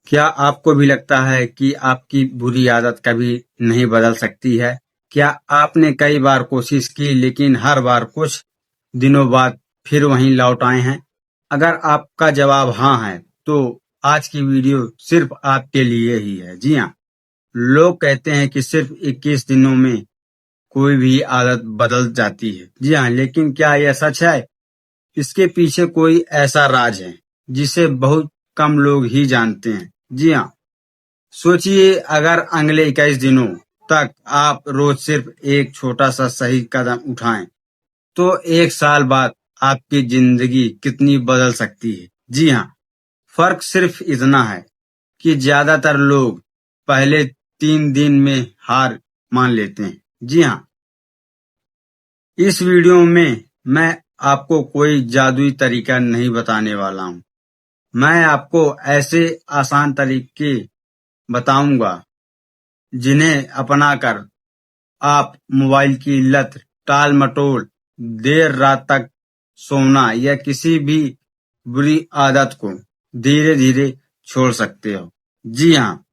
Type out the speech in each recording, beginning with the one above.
क्या आपको भी लगता है कि आपकी बुरी आदत कभी नहीं बदल सकती है? क्या आपने कई बार कोशिश की लेकिन हर बार कुछ दिनों बाद फिर वहीं लौट आए हैं? अगर आपका जवाब हाँ है, तो आज की वीडियो सिर्फ आपके लिए ही है। जी हाँ, लोग कहते हैं कि सिर्फ 21 दिनों में कोई भी आदत बदल जाती है। जी हाँ, लेकिन क्या यह सच है? इसके पीछे कोई ऐसा राज है जिसे बहुत कम लोग ही जानते हैं। जी हाँ, सोचिए अगर अगले 21 दिनों तक आप रोज सिर्फ एक छोटा सा सही कदम उठाएं, तो 1 साल बाद आपकी जिंदगी कितनी बदल सकती है। जी हाँ, फर्क सिर्फ इतना है कि ज्यादातर लोग पहले 3 दिन में हार मान लेते हैं। जी हाँ, इस वीडियो में मैं आपको कोई जादुई तरीका नहीं बताने वाला हूँ। मैं आपको ऐसे आसान तरीके बताऊंगा जिन्हें अपनाकर आप मोबाइल की लत, टाल-मटोल, देर रात तक सोना या किसी भी बुरी आदत को धीरे-धीरे छोड़ सकते हो। जी हाँ,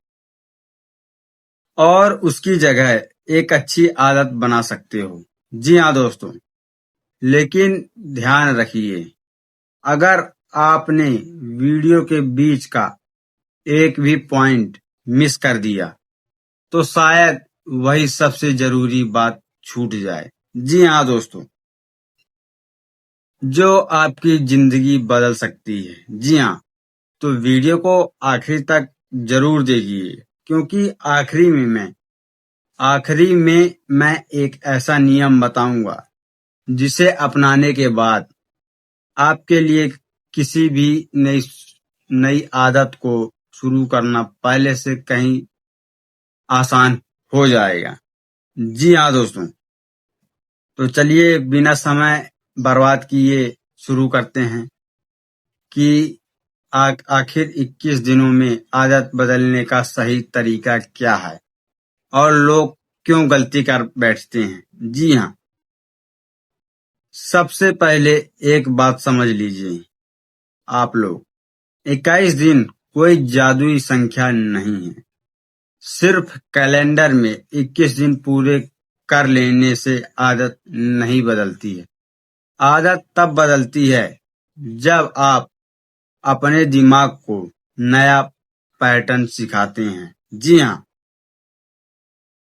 और उसकी जगह एक अच्छी आदत बना सकते हो। जी हाँ दोस्तों, लेकिन ध्यान रखिए, अगर आपने वीडियो के बीच का एक भी पॉइंट मिस कर दिया, तो शायद वही सबसे जरूरी बात छूट जाए। जी हाँ दोस्तों, जो आपकी जिंदगी बदल सकती है। जी हाँ, तो वीडियो को आखिर तक जरूर देखिए, क्योंकि आखिरी में मैं एक ऐसा नियम बताऊंगा जिसे अपनाने के बाद आपके लिए किसी भी नई नई आदत को शुरू करना पहले से कहीं आसान हो जाएगा। जी हाँ दोस्तों, तो चलिए बिना समय बर्बाद किए शुरू करते हैं कि आखिर 21 दिनों में आदत बदलने का सही तरीका क्या है और लोग क्यों गलती कर बैठते हैं। जी हाँ, सबसे पहले एक बात समझ लीजिए आप लोग, 21 दिन कोई जादुई संख्या नहीं है। सिर्फ कैलेंडर में 21 दिन पूरे कर लेने से आदत नहीं बदलती है। आदत तब बदलती है जब आप अपने दिमाग को नया पैटर्न सिखाते हैं। जी हाँ,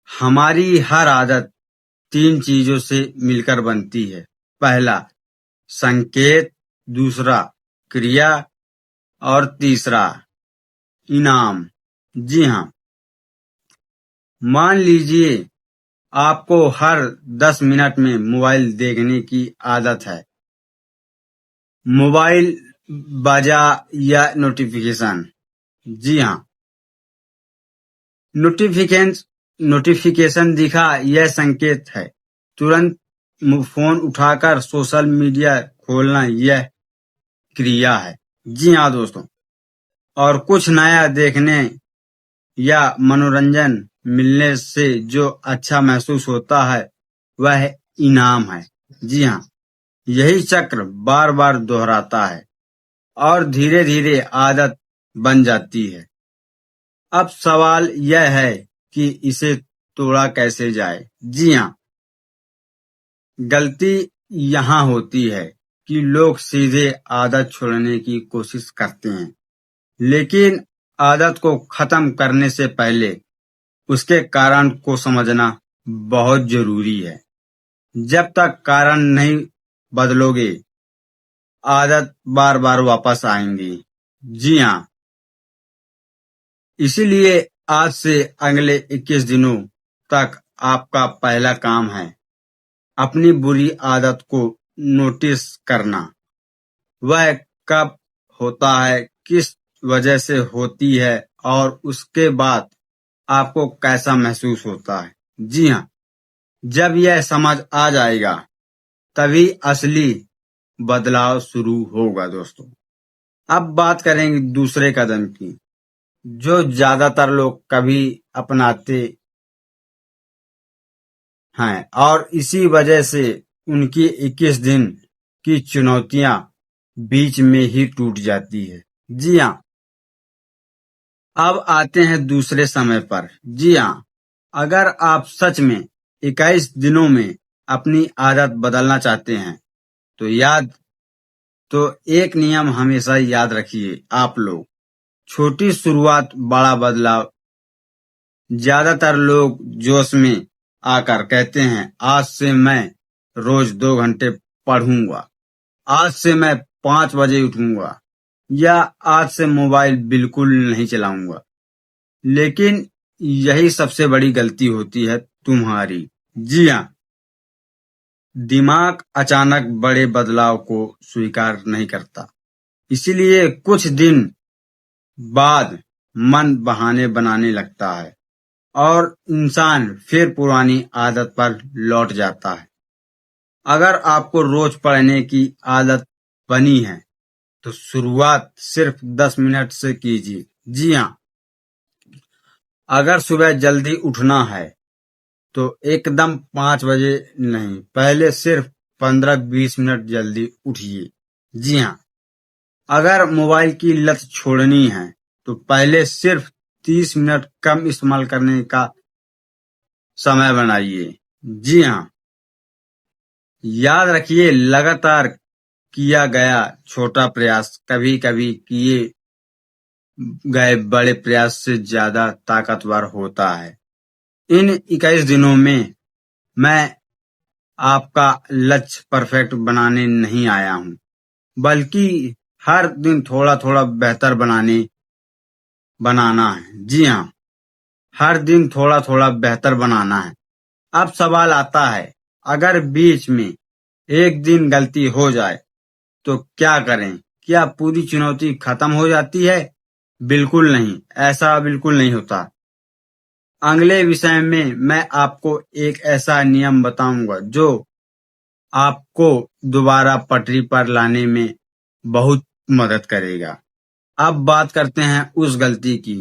हमारी हर आदत 3 चीजों से मिलकर बनती है। पहला संकेत, दूसरा क्रिया और तीसरा इनाम। जी हाँ, मान लीजिए आपको हर 10 मिनट में मोबाइल देखने की आदत है। मोबाइल बजा या नोटिफिकेशन। जी हाँ, नोटिफिकेशन नोटिफिकेशन दिखा, यह संकेत है। तुरंत फोन उठाकर सोशल मीडिया खोलना, यह क्रिया है। जी हाँ दोस्तों, और कुछ नया देखने या मनोरंजन मिलने से जो अच्छा महसूस होता है वह इनाम है। जी हाँ, यही चक्र बार बार दोहराता है और धीरे धीरे आदत बन जाती है। अब सवाल यह है कि इसे तोड़ा कैसे जाए। जी हाँ, गलती यहाँ होती है कि लोग सीधे आदत छोड़ने की कोशिश करते हैं, लेकिन आदत को खत्म करने से पहले उसके कारण को समझना बहुत जरूरी है। जब तक कारण नहीं बदलोगे, आदत बार बार वापस आएंगी। जी हाँ, इसीलिए आज से अगले 21 दिनों तक आपका पहला काम है अपनी बुरी आदत को नोटिस करना। वह कब होता है, किस वजह से होती है और उसके बाद आपको कैसा महसूस होता है। जी हाँ, जब यह समझ आ जाएगा तभी असली बदलाव शुरू होगा दोस्तों। अब बात करेंगे दूसरे कदम की, जो ज्यादातर लोग कभी अपनाते हैं और इसी वजह से उनकी 21 दिन की चुनौतियां बीच में ही टूट जाती है। जी हाँ, अब आते हैं दूसरे समय पर। जी हाँ, अगर आप सच में 21 दिनों में अपनी आदत बदलना चाहते हैं तो एक नियम हमेशा याद रखिए आप लोग, छोटी शुरुआत बड़ा बदलाव। ज्यादातर लोग जोश में आकर कहते हैं आज से मैं रोज 2 घंटे पढ़ूंगा, आज से मैं 5 बजे उठूंगा, या आज से मोबाइल बिल्कुल नहीं चलाऊंगा। लेकिन यही सबसे बड़ी गलती होती है तुम्हारी। जी हाँ, दिमाग अचानक बड़े बदलाव को स्वीकार नहीं करता, इसीलिए कुछ दिन बाद मन बहाने बनाने लगता है और इंसान फिर पुरानी आदत पर लौट जाता है। अगर आपको रोज पढ़ने की आदत बनी है तो शुरुआत सिर्फ 10 मिनट से कीजिए। जी हाँ, अगर सुबह जल्दी उठना है तो एकदम 5 बजे नहीं, पहले सिर्फ 15-20 मिनट जल्दी उठिए। जी हाँ, अगर मोबाइल की लत छोड़नी है तो पहले सिर्फ 30 मिनट कम इस्तेमाल करने का समय बनाइए। जी हाँ, याद रखिए लगातार किया गया छोटा प्रयास कभी कभी किए गए बड़े प्रयास से ज्यादा ताकतवर होता है। इन 21 दिनों में मैं आपका लक्ष्य परफेक्ट बनाने नहीं आया हूँ, बल्कि हर दिन थोड़ा थोड़ा बेहतर बनाना है। जी हाँ, हर दिन थोड़ा थोड़ा बेहतर बनाना है। अब सवाल आता है, अगर बीच में एक दिन गलती हो जाए तो क्या करें? क्या पूरी चुनौती खत्म हो जाती है? बिल्कुल नहीं, ऐसा बिल्कुल नहीं होता। अगले विषय में मैं आपको एक ऐसा नियम बताऊंगा जो आपको दोबारा पटरी पर लाने में बहुत मदद करेगा। अब बात करते हैं उस गलती की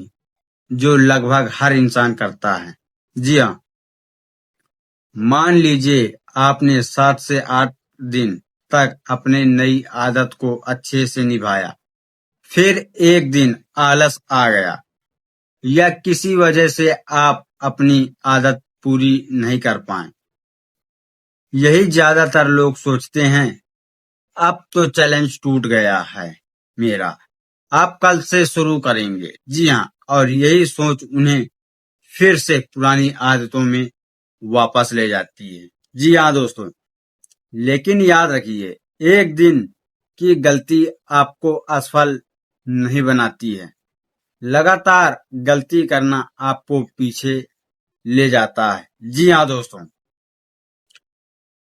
जो लगभग हर इंसान करता है। जी हाँ, मान लीजिए आपने 7 से 8 दिन तक अपने नई आदत को अच्छे से निभाया, फिर एक दिन आलस आ गया या किसी वजह से आप अपनी आदत पूरी नहीं कर पाए। यही ज्यादातर लोग सोचते हैं, अब तो चैलेंज टूट गया है मेरा, आप कल से शुरू करेंगे। जी हाँ, और यही सोच उन्हें फिर से पुरानी आदतों में वापस ले जाती है। जी हाँ दोस्तों, लेकिन याद रखिए, एक दिन की गलती आपको असफल नहीं बनाती है। लगातार गलती करना आपको पीछे ले जाता है। जी हाँ दोस्तों,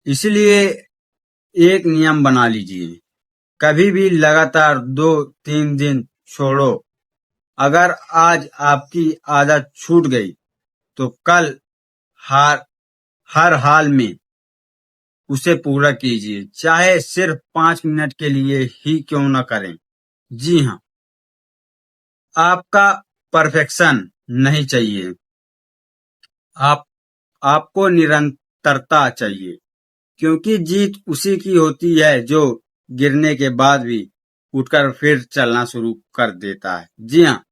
इसलिए एक नियम बना लीजिए, कभी भी लगातार 2-3 दिन छोड़ो। अगर आज आपकी आदत छूट गई तो कल हर हर हाल में उसे पूरा कीजिए, चाहे सिर्फ 5 मिनट के लिए ही क्यों न करें। जी हाँ, आपका परफेक्शन नहीं चाहिए, आप आपको निरंतरता चाहिए, क्योंकि जीत उसी की होती है जो गिरने के बाद भी उठकर फिर चलना शुरू कर देता है। जी हाँ,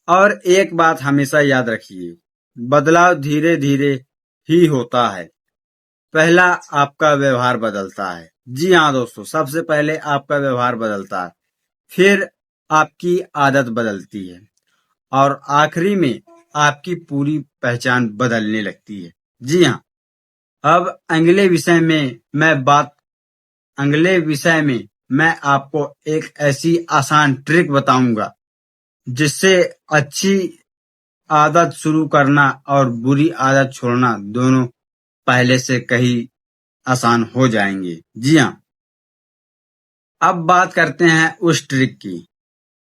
और एक बात हमेशा याद रखिए, बदलाव धीरे धीरे ही होता है। पहला आपका व्यवहार बदलता है। जी हाँ दोस्तों, सबसे पहले आपका व्यवहार बदलता है, फिर आपकी आदत बदलती है और आखिरी में आपकी पूरी पहचान बदलने लगती है। जी हाँ, अब अगले विषय में मैं आपको एक ऐसी आसान ट्रिक बताऊंगा जिससे अच्छी आदत शुरू करना और बुरी आदत छोड़ना दोनों पहले से कहीं आसान हो जाएंगे। जी हाँ, अब बात करते हैं उस ट्रिक की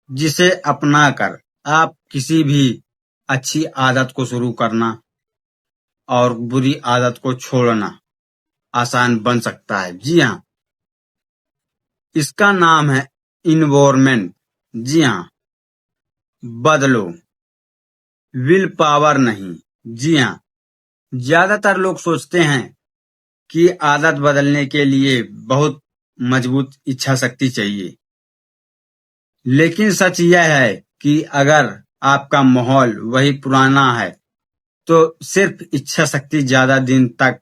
जिसे अपनाकर आप किसी भी अच्छी आदत को शुरू करना और बुरी आदत को छोड़ना आसान बन सकता है। जी हाँ, इसका नाम है इन्वॉर्मेंट। जी हाँ, बदलो, विल पावर नहीं। जी हाँ, ज्यादातर लोग सोचते हैं कि आदत बदलने के लिए बहुत मजबूत इच्छा शक्ति चाहिए, लेकिन सच यह है कि अगर आपका माहौल वही पुराना है, तो सिर्फ इच्छा शक्ति ज्यादा दिन तक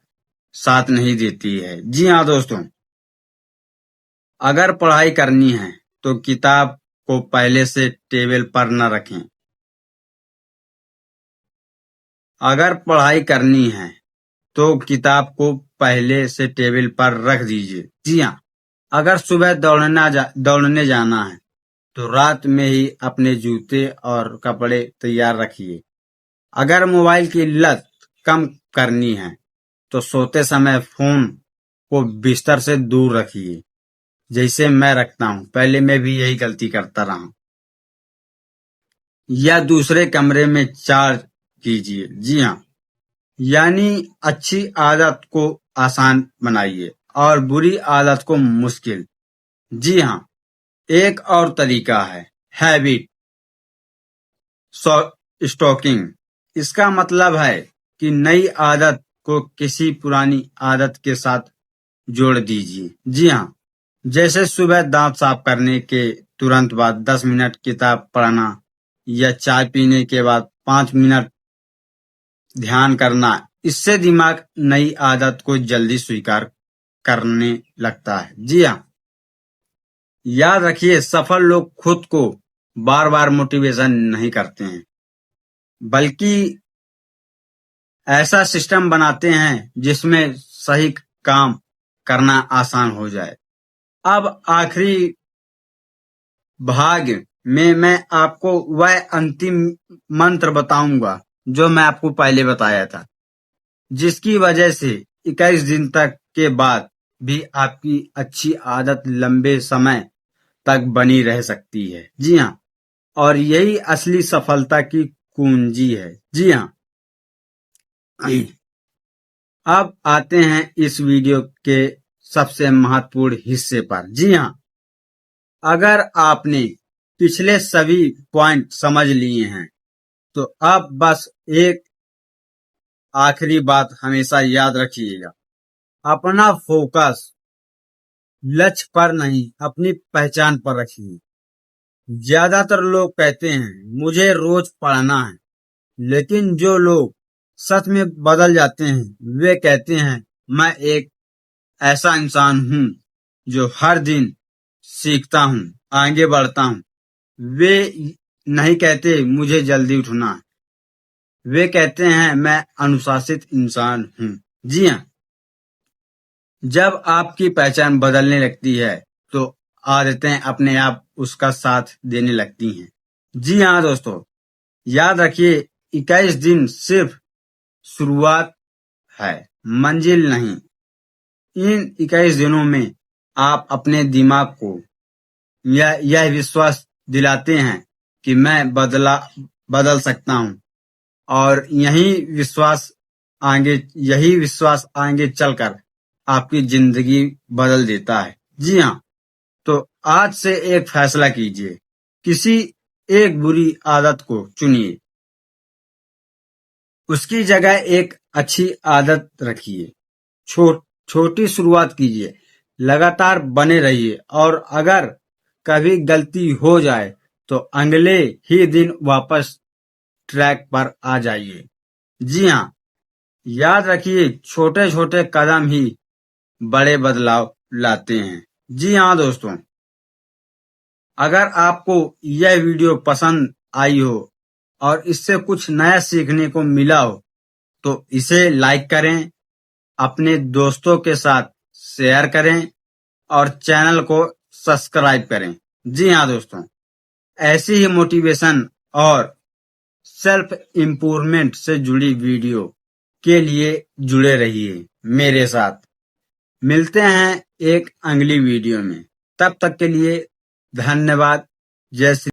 साथ नहीं देती है। जी हाँ दोस्तों, अगर पढ़ाई करनी है तो किताब को पहले से टेबल पर न रखें। अगर पढ़ाई करनी है तो किताब को पहले से टेबल पर रख दीजिए। जी हाँ, अगर सुबह दौड़ने जाना है तो रात में ही अपने जूते और कपड़े तैयार रखिए। अगर मोबाइल की लत कम करनी है तो सोते समय फोन को बिस्तर से दूर रखिए, जैसे मैं रखता हूँ। पहले मैं भी यही गलती करता रहा हूँ। या दूसरे कमरे में चार्ज कीजिए। जी हाँ, यानी अच्छी आदत को आसान बनाइए और बुरी आदत को मुश्किल। जी हाँ, एक और तरीका है हैबिट स्टॉकिंग। इसका मतलब है कि नई आदत को किसी पुरानी आदत के साथ जोड़ दीजिए। जी हाँ, जैसे सुबह दांत साफ करने के तुरंत बाद 10 मिनट किताब पढ़ना या चाय पीने के बाद 5 मिनट ध्यान करना। इससे दिमाग नई आदत को जल्दी स्वीकार करने लगता है। जी हाँ, याद रखिए, सफल लोग खुद को बार बार मोटिवेशन नहीं करते हैं, बल्कि ऐसा सिस्टम बनाते हैं जिसमें सही काम करना आसान हो जाए। अब आखिरी भाग में मैं आपको वह अंतिम मंत्र बताऊंगा जो मैं आपको पहले बताया था, जिसकी वजह से 21 दिन तक के बाद भी आपकी अच्छी आदत लंबे समय तक बनी रह सकती है। जी हाँ, और यही असली सफलता की कुंजी है। जी हाँ, अब आते हैं इस वीडियो के सबसे महत्वपूर्ण हिस्से पर। जी हाँ, अगर आपने पिछले सभी पॉइंट समझ लिए हैं तो अब बस एक आखिरी बात हमेशा याद रखिएगा, अपना फोकस लक्ष्य पर नहीं, अपनी पहचान पर रखिए। ज्यादातर लोग कहते हैं मुझे रोज पढ़ना है, लेकिन जो लोग सच में बदल जाते हैं वे कहते हैं मैं एक ऐसा इंसान हूँ जो हर दिन सीखता हूँ, आगे बढ़ता हूँ। वे नहीं कहते मुझे जल्दी उठना है, वे कहते हैं मैं अनुशासित इंसान हूँ। जी हाँ, जब आपकी पहचान बदलने लगती है तो आदतें अपने आप उसका साथ देने लगती हैं। जी हाँ दोस्तों, याद रखिए, 21 दिन सिर्फ शुरुआत है, मंजिल नहीं। इन 21 दिनों में आप अपने दिमाग को यह विश्वास दिलाते हैं कि मैं बदल सकता हूँ, और यही विश्वास आगे चलकर आपकी जिंदगी बदल देता है। जी हाँ, तो आज से एक फैसला कीजिए, किसी एक बुरी आदत को चुनिए, उसकी जगह एक अच्छी आदत रखिए। छोटी शुरुआत कीजिए, लगातार बने रहिए, और अगर कभी गलती हो जाए तो अगले ही दिन वापस ट्रैक पर आ जाइए। जी हाँ, याद रखिए, छोटे छोटे कदम ही बड़े बदलाव लाते हैं। जी हाँ दोस्तों, अगर आपको यह वीडियो पसंद आई हो और इससे कुछ नया सीखने को मिला हो तो इसे लाइक करें, अपने दोस्तों के साथ शेयर करें और चैनल को सब्सक्राइब करें। जी हाँ दोस्तों, ऐसी ही मोटिवेशन और सेल्फ इम्प्रूवमेंट से जुड़ी वीडियो के लिए जुड़े रहिए मेरे साथ। मिलते हैं एक अगली वीडियो में, तब तक के लिए धन्यवाद। जय श्री